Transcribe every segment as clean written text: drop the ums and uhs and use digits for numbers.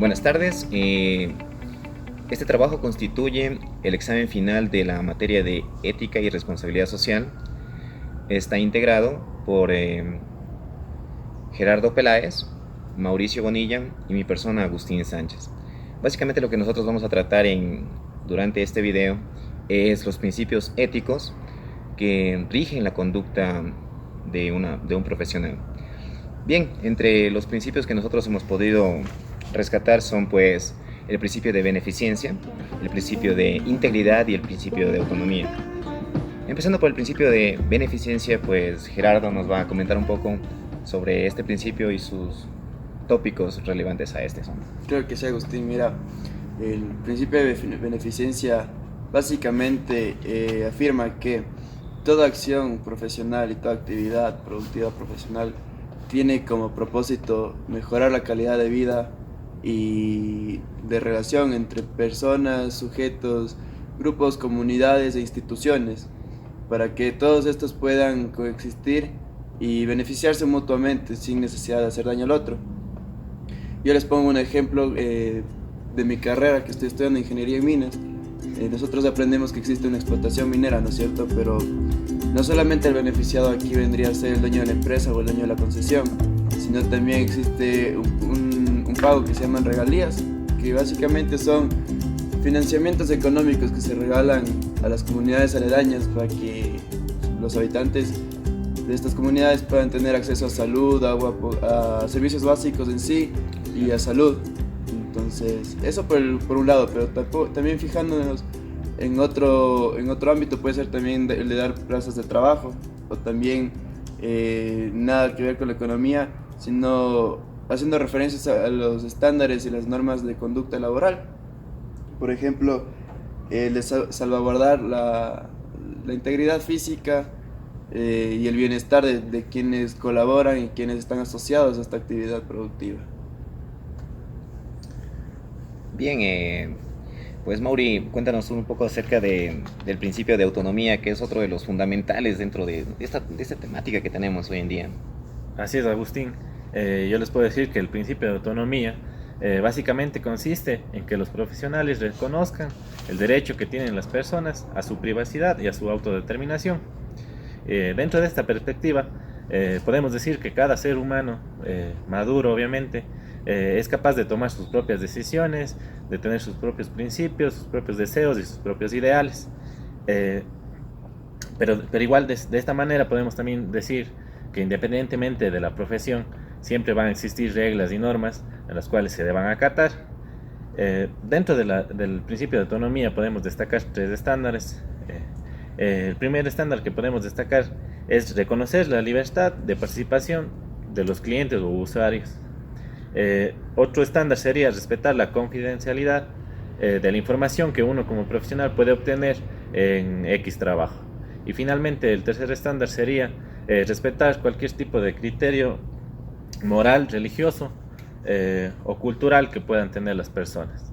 Buenas tardes. Este trabajo constituye el examen final de la materia de Ética y Responsabilidad Social. Está integrado por Gerardo Peláez, Mauricio Bonilla y mi persona Agustín Sánchez. Básicamente lo que nosotros vamos a tratar durante este video es los principios éticos que rigen la conducta de un profesional. Bien, entre los principios que nosotros hemos podido rescatar son pues el principio de beneficencia, el principio de integridad y el principio de autonomía. Empezando por el principio de beneficencia, pues Gerardo nos va a comentar un poco sobre este principio y sus tópicos relevantes a este. Creo que sí, Agustín. Mira, el principio de beneficencia básicamente afirma que toda acción profesional y toda actividad productiva profesional tiene como propósito mejorar la calidad de vida y de relación entre personas, sujetos, grupos, comunidades e instituciones, para que todos estos puedan coexistir y beneficiarse mutuamente sin necesidad de hacer daño al otro. Yo les pongo un ejemplo de mi carrera, que estoy estudiando ingeniería en minas. Nosotros aprendemos que existe una explotación minera, ¿no es cierto? Pero no solamente el beneficiado aquí vendría a ser el dueño de la empresa o el dueño de la concesión, sino también existe un pago que se llaman regalías, que básicamente son financiamientos económicos que se regalan a las comunidades aledañas para que los habitantes de estas comunidades puedan tener acceso a salud, agua, a servicios básicos en sí y a salud. Entonces, eso por un lado, pero también fijándonos en otro ámbito puede ser también el de dar plazas de trabajo, o también nada que ver con la economía, sino haciendo referencias a los estándares y las normas de conducta laboral. Por ejemplo, el de salvaguardar la integridad física y el bienestar de quienes colaboran y quienes están asociados a esta actividad productiva. Bien, pues Mauri, cuéntanos un poco acerca del principio de autonomía, que es otro de los fundamentales dentro de esta temática que tenemos hoy en día. Así es, Agustín. Yo les puedo decir que el principio de autonomía básicamente consiste en que los profesionales reconozcan el derecho que tienen las personas a su privacidad y a su autodeterminación. Dentro de esta perspectiva, podemos decir que cada ser humano, maduro obviamente, es capaz de tomar sus propias decisiones, de tener sus propios principios, sus propios deseos y sus propios ideales. Pero igual de esta manera podemos también decir que independientemente de la profesión, siempre van a existir reglas y normas a las cuales se deban acatar. Dentro del principio de autonomía podemos destacar tres estándares. El primer estándar que podemos destacar es reconocer la libertad de participación de los clientes o usuarios. Otro estándar sería respetar la confidencialidad de la información que uno como profesional puede obtener en X trabajo. Y finalmente el tercer estándar sería respetar cualquier tipo de criterio moral, religioso o cultural que puedan tener las personas.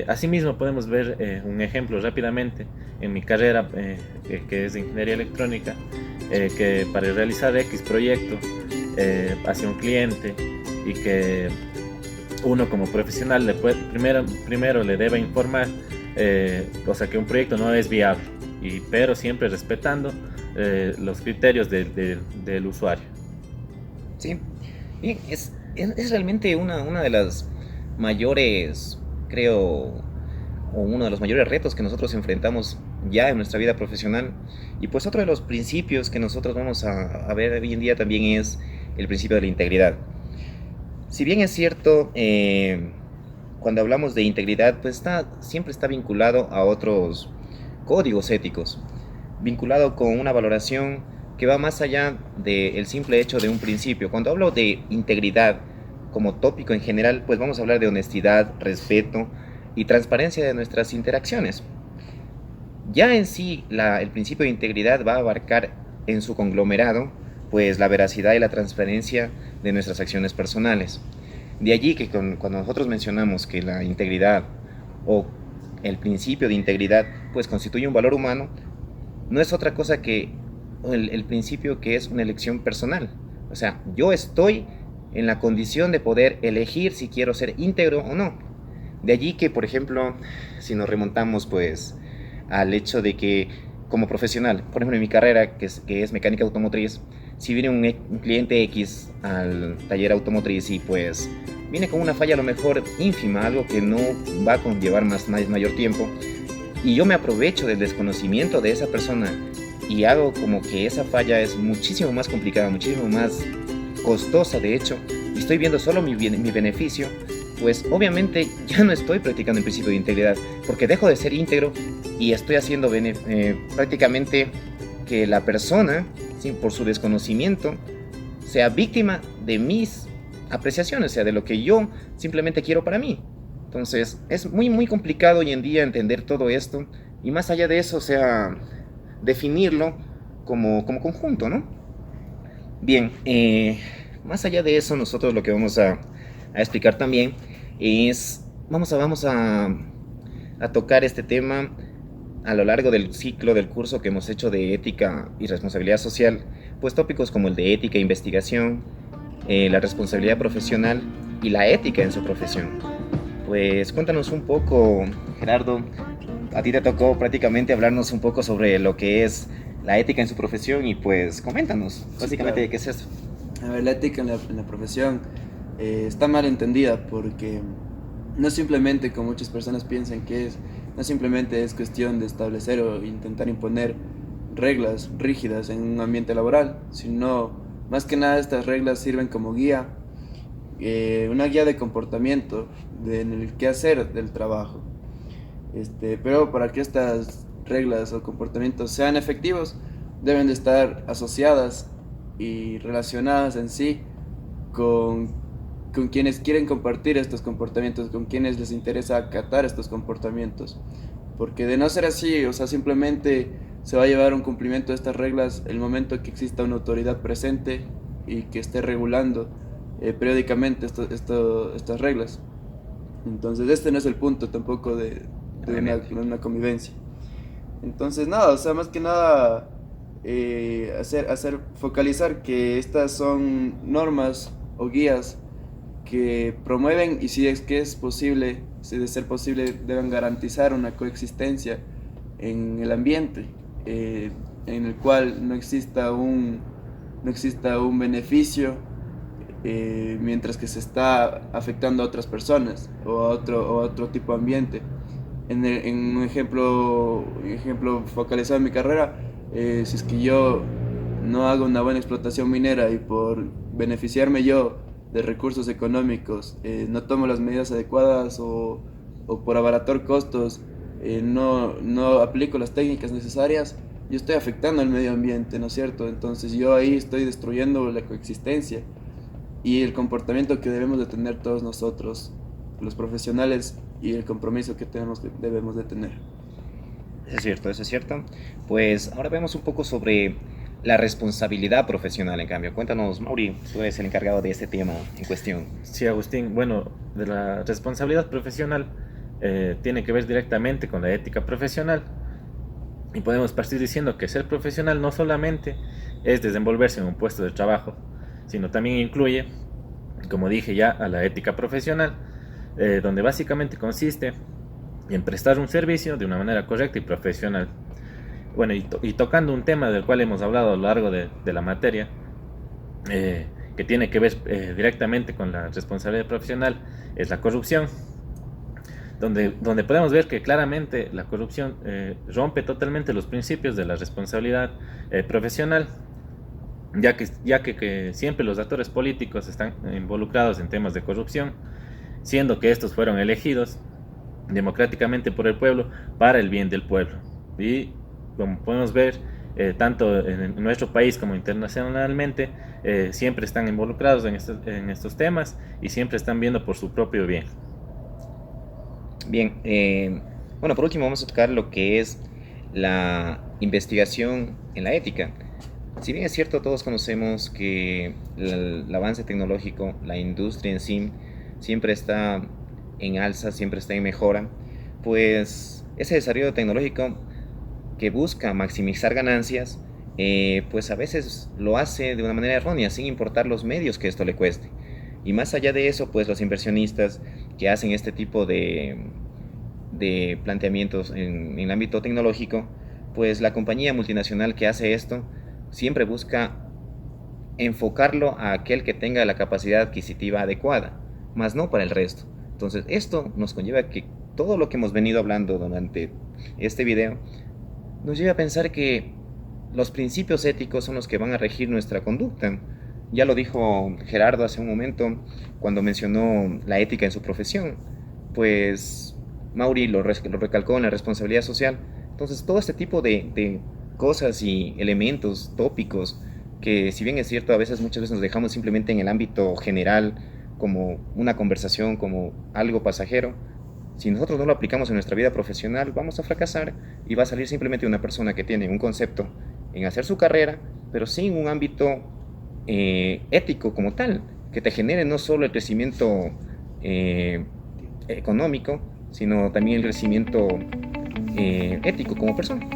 Asimismo podemos ver un ejemplo rápidamente en mi carrera que es de ingeniería electrónica, que para realizar X proyecto hacia un cliente y que uno como profesional primero le debe informar o sea, que un proyecto no es viable, pero siempre respetando los criterios del usuario. Sí, bien, es realmente una de las mayores, creo, o uno de los mayores retos que nosotros enfrentamos ya en nuestra vida profesional. Y pues otro de los principios que nosotros vamos a ver hoy en día también es el principio de la integridad. Si bien es cierto, cuando hablamos de integridad, pues siempre está vinculado a otros códigos éticos, vinculado con una valoración que va más allá del simple hecho de un principio. Cuando hablo de integridad como tópico en general, pues vamos a hablar de honestidad, respeto y transparencia de nuestras interacciones. Ya en sí, el principio de integridad va a abarcar en su conglomerado pues la veracidad y la transparencia de nuestras acciones personales. De allí que cuando nosotros mencionamos que la integridad o el principio de integridad pues constituye un valor humano, no es otra cosa que el principio que es una elección personal. O sea, yo estoy en la condición de poder elegir si quiero ser íntegro o no. De allí que, por ejemplo, si nos remontamos pues al hecho de que como profesional, por ejemplo en mi carrera que es mecánica automotriz, si viene un cliente X al taller automotriz y pues viene con una falla a lo mejor ínfima, algo que no va a conllevar mayor tiempo, y yo me aprovecho del desconocimiento de esa persona y hago como que esa falla es muchísimo más complicada, muchísimo más costosa de hecho, y estoy viendo solo mi beneficio, pues obviamente ya no estoy practicando el principio de integridad, porque dejo de ser íntegro y estoy haciendo prácticamente que la persona, ¿sí?, por su desconocimiento, sea víctima de mis apreciaciones, o sea, de lo que yo simplemente quiero para mí. Entonces, es muy complicado hoy en día entender todo esto, y más allá de eso, o sea, definirlo como conjunto, ¿no? Bien, más allá de eso, nosotros lo que vamos a explicar también es, vamos a tocar este tema a lo largo del ciclo del curso que hemos hecho de ética y responsabilidad social, pues tópicos como el de ética e investigación, la responsabilidad profesional y la ética en su profesión. Pues cuéntanos un poco, Gerardo, a ti te tocó prácticamente hablarnos un poco sobre lo que es la ética en su profesión y pues coméntanos básicamente de qué es eso. A ver, la ética en la profesión está mal entendida porque no simplemente, como muchas personas piensan que es, no simplemente es cuestión de establecer o intentar imponer reglas rígidas en un ambiente laboral, sino más que nada estas reglas sirven como guía, una guía de comportamiento en el quehacer del trabajo. Pero para que estas reglas o comportamientos sean efectivos, deben de estar asociadas y relacionadas en sí con quienes quieren compartir estos comportamientos, con quienes les interesa acatar estos comportamientos. Porque de no ser así, o sea, simplemente se va a llevar un cumplimiento de estas reglas el momento que exista una autoridad presente y que esté regulando periódicamente estas reglas. Entonces este no es el punto tampoco de una convivencia. Entonces nada, o sea, más que nada focalizar que estas son normas o guías que promueven, y si es que es posible, si de ser posible, deben garantizar una coexistencia en el ambiente, en el cual no exista un beneficio mientras que se está afectando a otras personas o a otro tipo de ambiente. En un ejemplo focalizado en mi carrera, si es que yo no hago una buena explotación minera y por beneficiarme yo de recursos económicos no tomo las medidas adecuadas o por abaratar costos no aplico las técnicas necesarias, yo estoy afectando al medio ambiente, ¿no es cierto? Entonces yo ahí estoy destruyendo la coexistencia y el comportamiento que debemos de tener todos nosotros, los profesionales, y el compromiso que debemos de tener. Eso es cierto. Pues ahora vemos un poco sobre la responsabilidad profesional, en cambio. Cuéntanos, Mauri, tú eres el encargado de este tema en cuestión. Sí, Agustín, bueno, de la responsabilidad profesional tiene que ver directamente con la ética profesional. Y podemos partir diciendo que ser profesional no solamente es desenvolverse en un puesto de trabajo, sino también incluye, como dije ya, a la ética profesional, donde básicamente consiste en prestar un servicio de una manera correcta y profesional. Bueno, y tocando un tema del cual hemos hablado a lo largo de la materia, que tiene que ver directamente con la responsabilidad profesional, es la corrupción, donde podemos ver que claramente la corrupción rompe totalmente los principios de la responsabilidad profesional, ya que siempre los actores políticos están involucrados en temas de corrupción, siendo que estos fueron elegidos democráticamente por el pueblo para el bien del pueblo. Y como podemos ver, tanto en nuestro país como internacionalmente, siempre están involucrados en estos temas y siempre están viendo por su propio bien. Bien, bueno, por último vamos a tocar lo que es la investigación en la ética. Si bien es cierto, todos conocemos que el avance tecnológico, la industria en sí, siempre está en alza, siempre está en mejora, pues ese desarrollo tecnológico que busca maximizar ganancias, pues a veces lo hace de una manera errónea, sin importar los medios que esto le cueste. Y más allá de eso, pues los inversionistas que hacen este tipo de planteamientos en el ámbito tecnológico, pues la compañía multinacional que hace esto siempre busca enfocarlo a aquel que tenga la capacidad adquisitiva adecuada, más no para el resto. Entonces, esto nos conlleva que todo lo que hemos venido hablando durante este video nos lleva a pensar que los principios éticos son los que van a regir nuestra conducta. Ya lo dijo Gerardo hace un momento cuando mencionó la ética en su profesión, pues Mauri lo recalcó en la responsabilidad social. Entonces, todo este tipo de cosas y elementos, tópicos, que si bien es cierto, a veces, muchas veces nos dejamos simplemente en el ámbito general, como una conversación, como algo pasajero, si nosotros no lo aplicamos en nuestra vida profesional, vamos a fracasar y va a salir simplemente una persona que tiene un concepto en hacer su carrera, pero sin un ámbito ético como tal, que te genere no solo el crecimiento económico, sino también el crecimiento ético como persona.